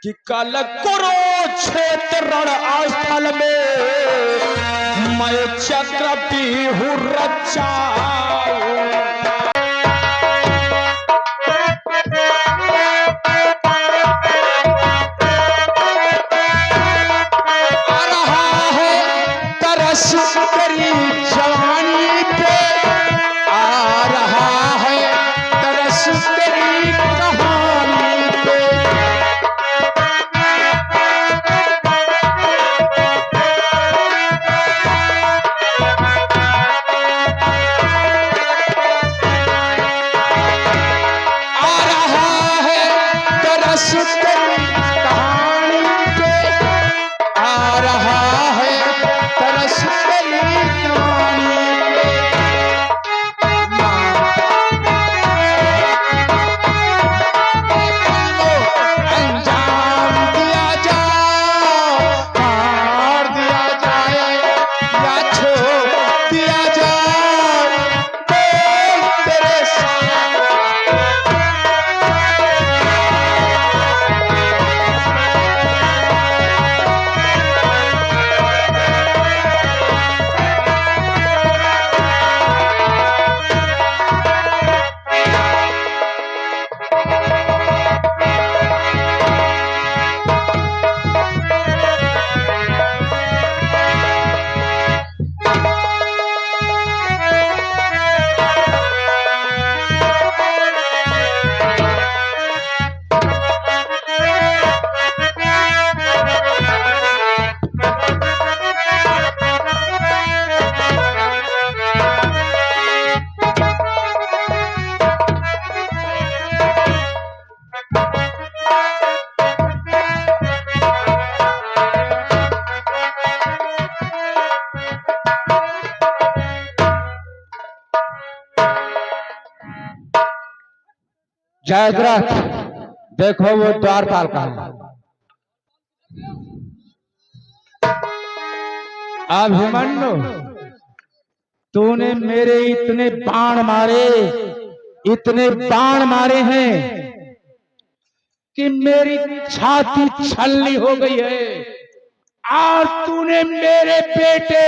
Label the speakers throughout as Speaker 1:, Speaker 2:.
Speaker 1: कि कल कुरुक्षेत्र रणस्थल में मैं चक्र बिहु रचाऊं। आ रहा है तरस तेरी जवानी पे, आ रहा है तरस तेरी कहानी पे। जयद्रथ देखो वो द्वारपाल का है। अभिमन्यु तूने मेरे इतने बाण मारे हैं कि मेरी छाती छलनी हो गई है। और तूने मेरे बेटे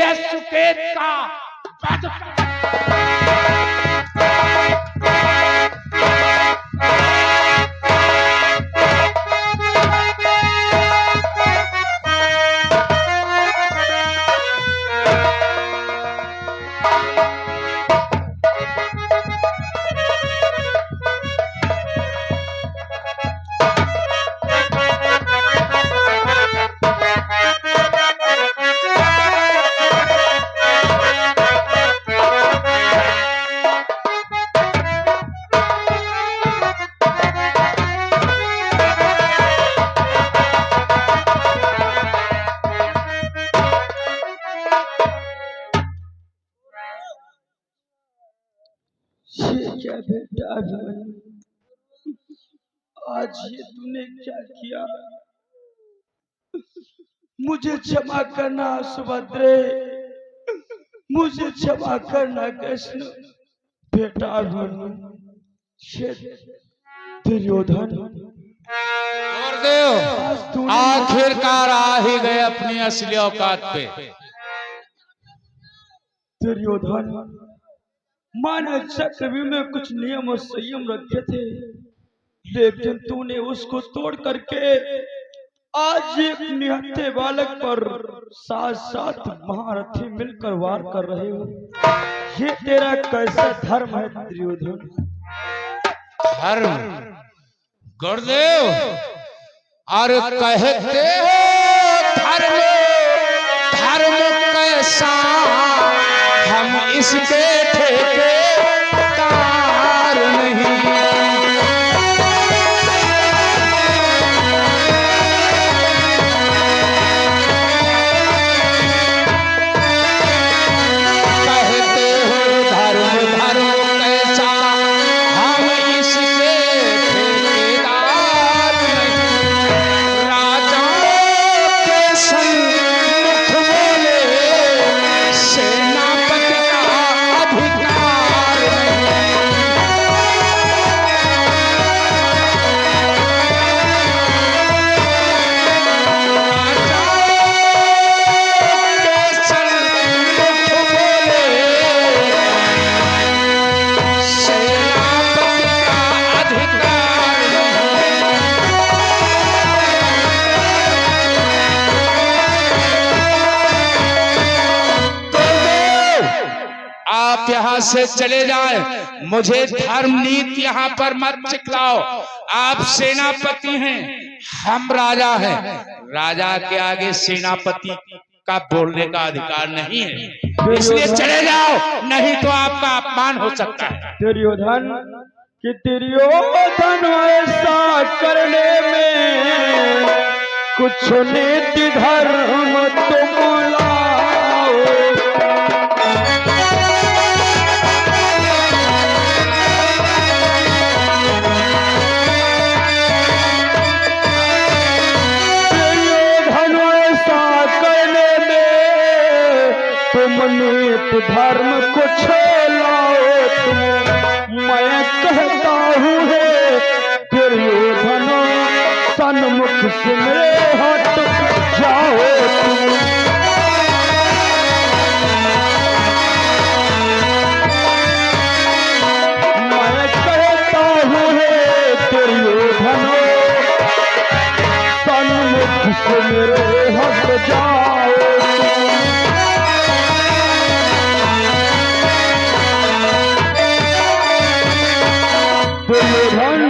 Speaker 1: अश्वकेत का क्या बेटा आज ये तूने क्या किया? मुझे क्षमा करना सुभद्रे, मुझे क्षमा करना कृष्ण। बेटा दुर्योधन
Speaker 2: आखिरकार आ ही गए अपनी असली औकात पे।
Speaker 1: दुर्योधन मैंने चक्रव्यूह में कुछ नियम और संयम रखे थे, लेकिन तूने उसको तोड़ करके आज एक निहत्थे बालक पर साथ महारथी मिलकर वार कर रहे हो। ये तेरा कैसा धर्म है दुर्योधन?
Speaker 2: धर्म गुरुदेव और कहते हो धर्म कैसा, हम इसके ठेकेदार नहीं। कहते हो धर्म कैसा, हम इसके ठेकेदार नहीं। राजाओं के सन्मुख बोले सेनापति का अधिकार यहाँ से चले जाएं। मुझे धर्म नीति यहाँ पर मत सिखलाओ। आप सेनापति हैं, हम राजा हैं। राजा के आगे सेनापति का बोलने का अधिकार नहीं है, इसलिए चले जाओ, नहीं तो आपका अपमान हो सकता है।
Speaker 1: दुर्योधन कि दुर्योधन ऐसा करने में कुछ नीति धर्म तुम लाओ। दुर्योधन ऐसा करने में तुम नीति धर्म कुछ लाओ तुम। मैं कहता हूँ है दुर्योधन सन्मुख से मेरे हट जाओ तुम। मैं कहता हूँ है दुर्योधन सन्मुख से मेरे हट जाओ तुम। दुर्योधन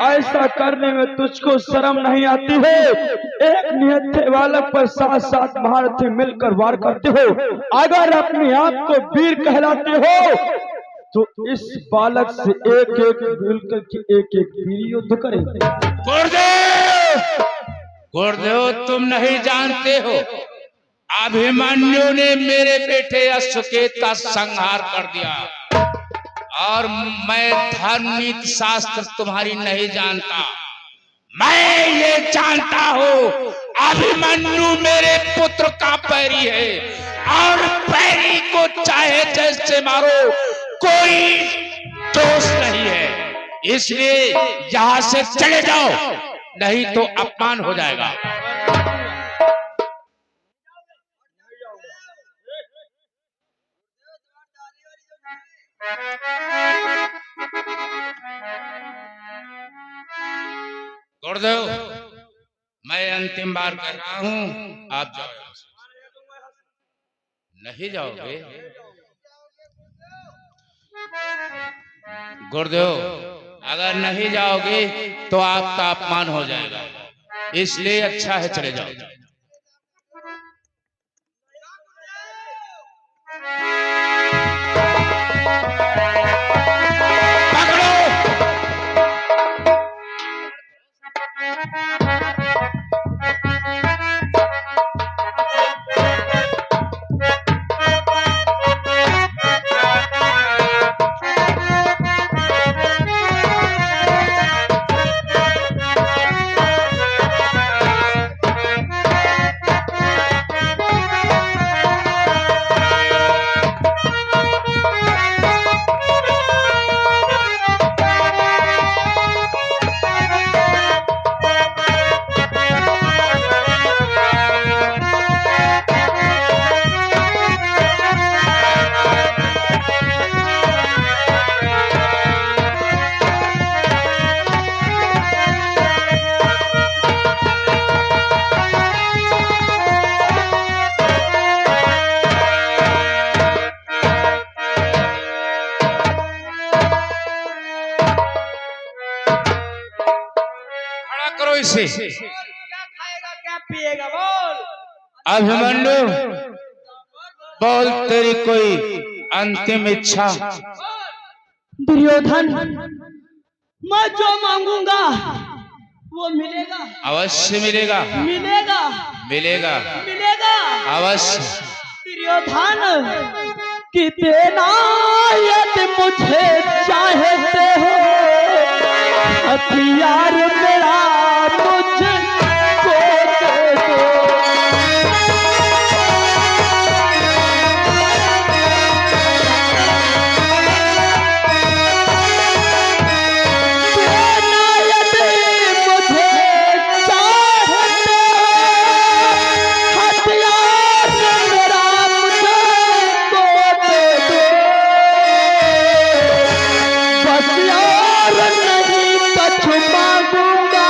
Speaker 1: ऐसा करने में तुझको शर्म नहीं आती है? एक निहत्थे बालक पर 7-7 महारथी मिलकर वार करते हो। अगर अपने आप को वीर कहलाते हो तो इस बालक से एक-एक मिलकर के एक-एक वीर युद्ध करें।
Speaker 2: गुरुदेव, गुरुदेव तुम नहीं जानते हो, अभिमन्यु ने मेरे बेटे अश्वकेत का संहार कर दिया और मैं धर्म नीति शास्त्र तुम्हारी नहीं जानता। मैं ये जानता हूँ अभिमन्यु मेरे पुत्र का पैरी है और पैरी को चाहे जैसे मारो कोई दोष नहीं है, इसलिए यहाँ से चले जाओ, नहीं तो अपमान हो जाएगा। गुरुदेव, मैं अंतिम बार कह रहा हूं, आप जाओ। नहीं जाओगे गुरुदेव? अगर नहीं जाओगे तो आपका अपमान हो जाएगा, इसलिए अच्छा है चले जाओ। से
Speaker 1: क्या खाएगा क्या पिएगा बोल।
Speaker 2: अभिमन्यु बोल, तेरी कोई अंतिम इच्छा?
Speaker 1: दुर्योधन, मैं जो मांगूंगा वो मिलेगा।
Speaker 2: अवश्य मिलेगा,
Speaker 1: मिलेगा,
Speaker 2: मिलेगा,
Speaker 1: मिलेगा
Speaker 2: अवश्य।
Speaker 1: दुर्योधन कि देना यदि मुझे चाहते हो हथियार मेरा मुझको दे दो। देना यदि मुझे चाहते हो हथियार मेरा मुझको दे दो। बस यार नहीं कछु मांगूंगा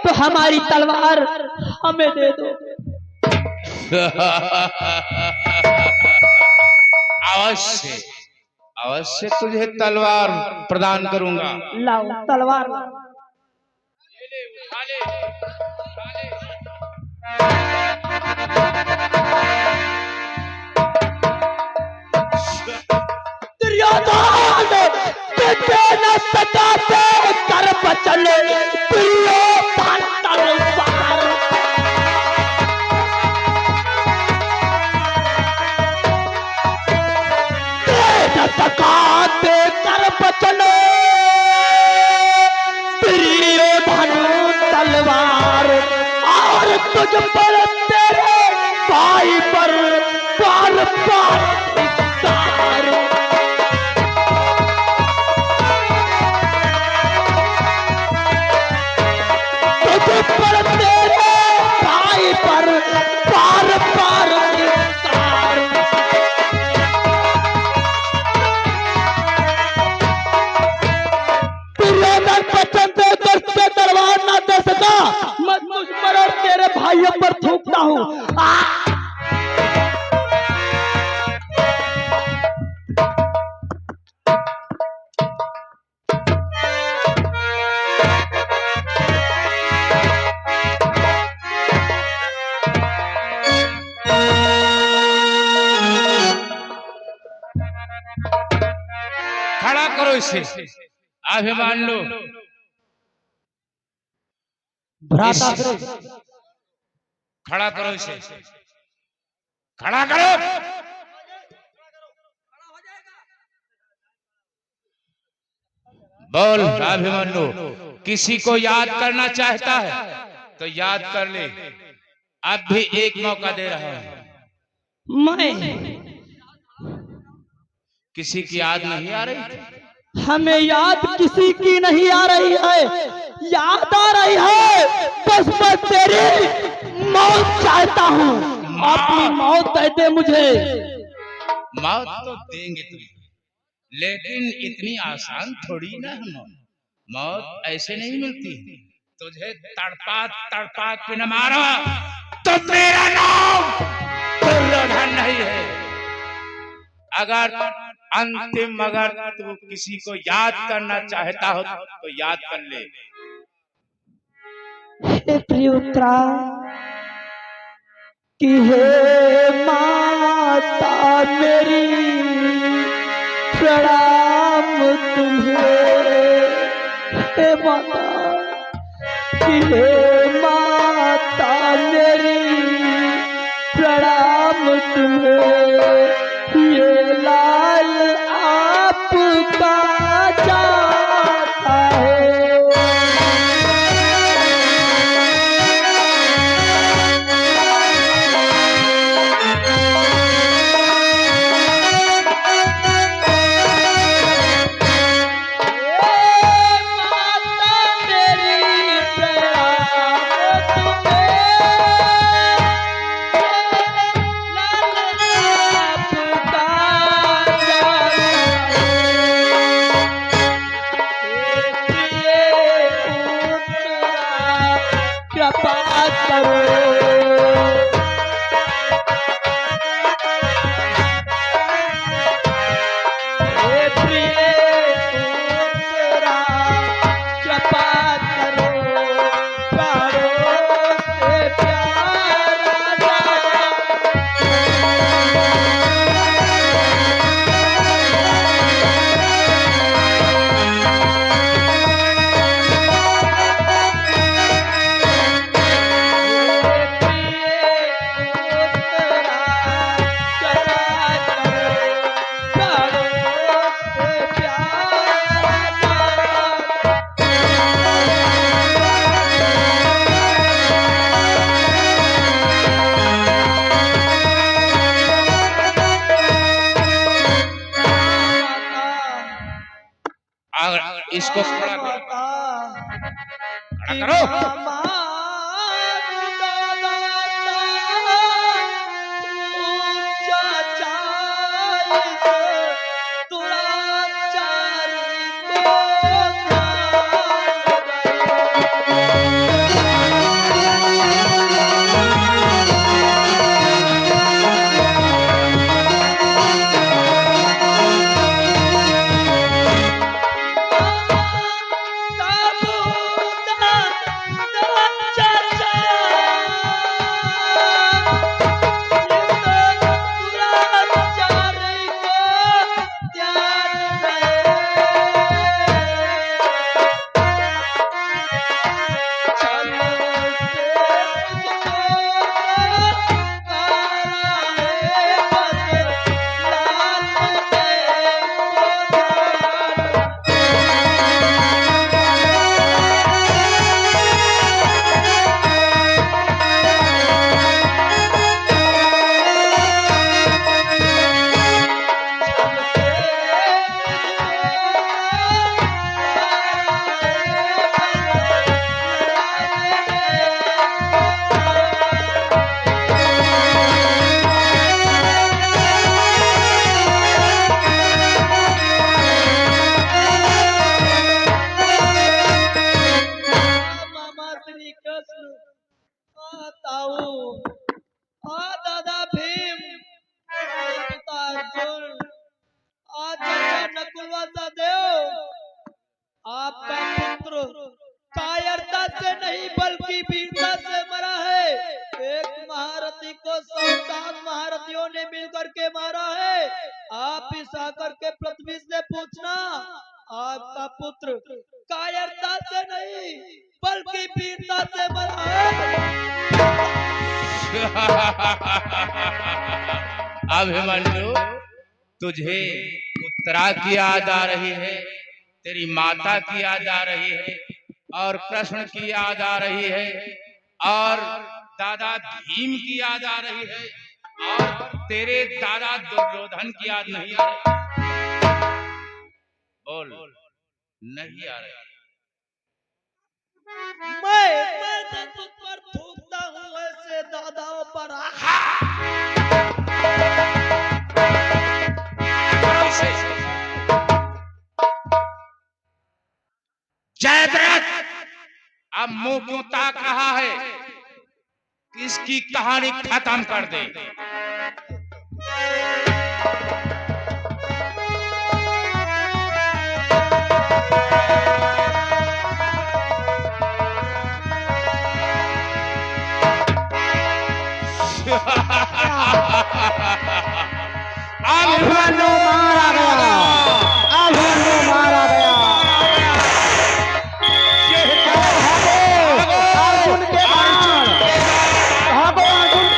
Speaker 1: तो हमारी तलवार हमें दे दो।
Speaker 2: अवश्य अवश्य तुझे तलवार प्रदान करूंगा।
Speaker 1: लाओ तलवार।
Speaker 2: ले ले, उठा ले, उठा ले।
Speaker 1: दुर्योधन तुझे न सताते कर बचन दुर्योधन तलवार। न सताते कर बचन दुर्योधन तलवार। और तुझ पर तेरे भाई पर बार बार धिक्कार। तुझ पर तेरे भाई पर बार बार धिक्कार। दुर्योधन बचन से दस तलवार ना दे सका, मैं मुझ पर और तेरे भाइयों पर थूकता हूँ।
Speaker 2: खड़ा करो इसे, अभिमन्यु।
Speaker 1: भ्राता
Speaker 2: खड़ा करो इसे, खड़ा करो। बोल अभिमन्यु, किसी को याद करना चाहता है तो याद कर ले, अब भी एक मौका दे रहा हूं।
Speaker 1: मैं
Speaker 2: किसी की याद नहीं आ रही?
Speaker 1: हमें याद किसी की नहीं आ रही है, याद आ रही है बस मैं तेरी मौत चाहता हूँ। अपनी मौत दे दे मुझे।
Speaker 2: मौत तो देंगे तुझे, लेकिन इतनी आसान थोड़ी ना है। मौत ऐसे नहीं मिलती। तुझे तड़पा तड़पा के न मारा तो मेरा नाम दुर्योधन नहीं है। अगर तू किसी को याद करना चाहता हो तो याद कर ले।
Speaker 1: हे प्रियोत्रा कि हे माता मेरी प्रणाम तुम्हें। हे माता कि हे माता मेरी प्रणाम तुम्हें। ये लाल आपका जाता है।
Speaker 2: इसको खड़ा करो।
Speaker 1: श्री कृष्ण, ताऊ, दादा भीम, पिता अर्जुन, चाचा नकुल व सहदेव, आपका पुत्र कायरता से नहीं बल्कि वीरता से मरा है। एक महारथी को 7 महारथियों ने मिलकर के मारा है। आप इस आकर के पृथ्वी से पूछना, आपका पुत्र कायरता से नहीं बल्कि वीरता से मरा है।
Speaker 2: अभिमन्यु, तुझे उत्तरा की याद आ रही है, तेरी माता की याद आ रही है, और कृष्ण की याद आ रही है, और दादा भीम की याद आ रही है, और तेरे दादा दुर्योधन की याद नहीं आ रही। बोल, नहीं आ रही।
Speaker 1: मैं तो तुझ पर थूकता हूँ ऐसे दादाओं पर
Speaker 2: जयद्रथ, अब मुंह क्यों ताक रहा है? इसकी कहानी खत्म कर दे।
Speaker 3: अभिमन्यु मारा गया, अभिमन्यु मारा गया। अर्जुन के बाण, भागो अर्जुन।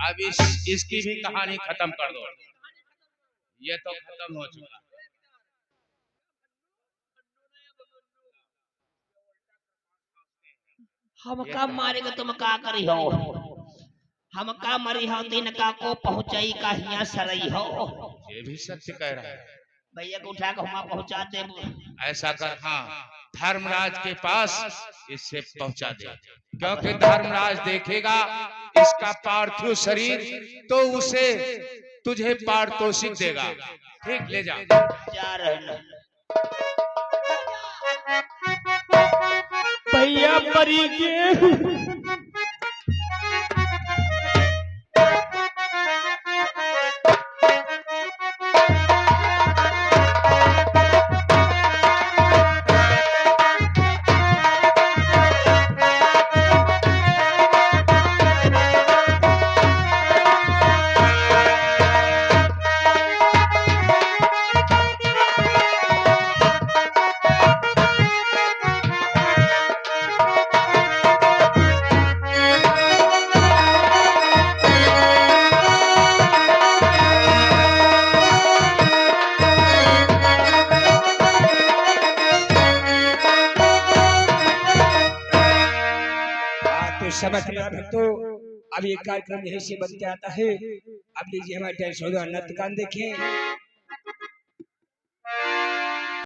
Speaker 2: अब इसकी भी कहानी खत्म कर दो। ये तो खत्म हो चुका।
Speaker 3: हम का मारेगा तुम का करी हो? हम का मरी हो तीन का को पहुंचाई का हिया सरई हो।
Speaker 2: ये भी सत्य कह रहा है।
Speaker 3: भैया को उठा के हम पहुंचा दे।
Speaker 2: ऐसा कर, हाँ, धर्मराज के पास इससे पहुंचा दे, क्योंकि धर्मराज देखेगा इसका पार्थिव शरीर तो उसे तुझे पारितोषिक देगा। ठीक, ले जा।
Speaker 3: जा रहे
Speaker 1: भैया मरी के
Speaker 4: समझ रहा भक्तों, अब ये कार्यक्रम यहीं से बन के आता है। अब लीजिए हमारे नृत्य गान देखें।